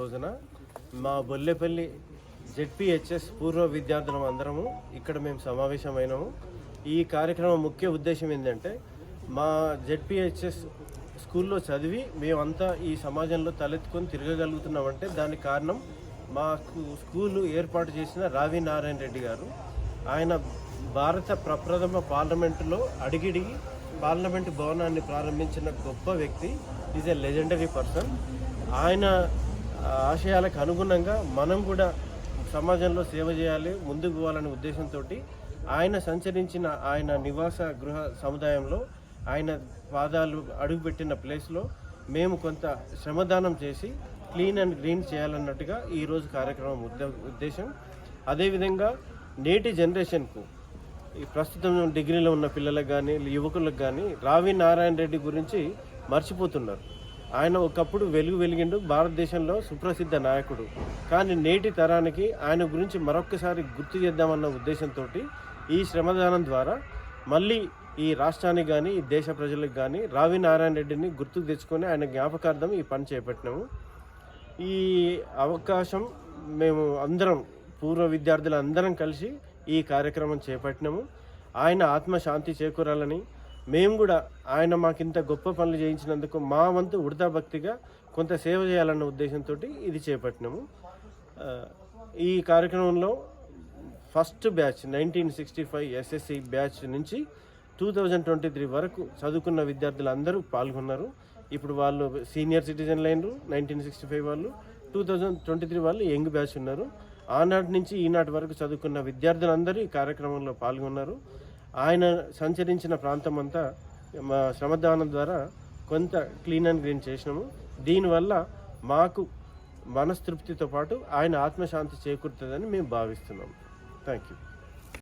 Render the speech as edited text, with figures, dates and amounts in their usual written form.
రోజున మా బొల్లెపల్లి జెడ్పీహెచ్ఎస్ పూర్వ విద్యార్థులం అందరము ఇక్కడ మేము సమావేశమైనాము. ఈ కార్యక్రమం ముఖ్య ఉద్దేశం ఏంటంటే మా జెడ్పీహెచ్ఎస్ స్కూల్లో చదివి మేమంతా ఈ సమాజంలో తలెత్తుకొని తిరగగలుగుతున్నామంటే దానికి కారణం మా స్కూలు ఏర్పాటు చేసిన రావి నారాయణ రెడ్డి గారు. ఆయన భారత ప్రప్రథమ పార్లమెంటులో అడిగిడిగి పార్లమెంటు భవనాన్ని ప్రారంభించిన గొప్ప వ్యక్తి. Is a legendary person. ఆయన ఆశయాలకు అనుగుణంగా మనం కూడా సమాజంలో సేవ చేయాలి, ముందుకు పోవాలనే ఉద్దేశంతో ఆయన సంచరించిన ఆయన నివాస గృహ సముదాయంలో ఆయన పాదాలు అడుగుపెట్టిన ప్లేస్లో మేము కొంత శ్రమదానం చేసి క్లీన్ అండ్ గ్రీన్ చేయాలన్నట్టుగా ఈరోజు కార్యక్రమం ఉద్దేశం. అదేవిధంగా నేటి జనరేషన్కు ఈ ప్రస్తుతం డిగ్రీలో ఉన్న పిల్లలకు కానీ యువకులకు కానీ రావి నారాయణ రెడ్డి గురించి మర్చిపోతున్నారు. ఆయన ఒకప్పుడు వెలిగిండు, భారతదేశంలో సుప్రసిద్ధ నాయకుడు. కానీ నేటి తరానికి ఆయన గురించి మరొక్కసారి గుర్తు చేద్దామన్న ఉద్దేశంతో ఈ శ్రమదానం ద్వారా మళ్ళీ ఈ రాష్ట్రానికి కానీ ఈ దేశ ప్రజలకు కానీ రావి నారాయణ రెడ్డిని గుర్తుకు తెచ్చుకొని ఆయన జ్ఞాపకార్థం ఈ పని చేపట్టినాము. ఈ అవకాశం మేము అందరం పూర్వ విద్యార్థులు అందరం కలిసి ఈ కార్యక్రమం చేపట్టినాము. ఆయన ఆత్మశాంతి చేకూరాలని, మేము కూడా ఆయన మాకింత గొప్ప పనులు చేయించినందుకు మా వంతు ఉడతా భక్తిగా కొంత సేవ చేయాలన్న ఉద్దేశంతో ఇది చేపట్టినాము. ఈ కార్యక్రమంలో ఫస్ట్ బ్యాచ్ 1965 ఎస్ఎస్సి బ్యాచ్ నుంచి 2023 వరకు చదువుకున్న విద్యార్థులు అందరూ పాల్గొన్నారు. ఇప్పుడు వాళ్ళు సీనియర్ సిటిజన్లు అయినరు. 1965 వాళ్ళు, 2023 వాళ్ళు యంగ్ బ్యాచ్ ఉన్నారు. ఆనాటి నుంచి ఈనాటి వరకు చదువుకున్న విద్యార్థులందరూ ఈ కార్యక్రమంలో పాల్గొన్నారు. ఆయన సంచరించిన ప్రాంతం అంతా మా శ్రమదానం ద్వారా కొంత క్లీన్ అండ్ గ్రీన్ చేసినాము. దీనివల్ల మాకు మనస్తృప్తితో పాటు ఆయన ఆత్మశాంతి చేకూరుతుందని మేము భావిస్తున్నాము. Thank you.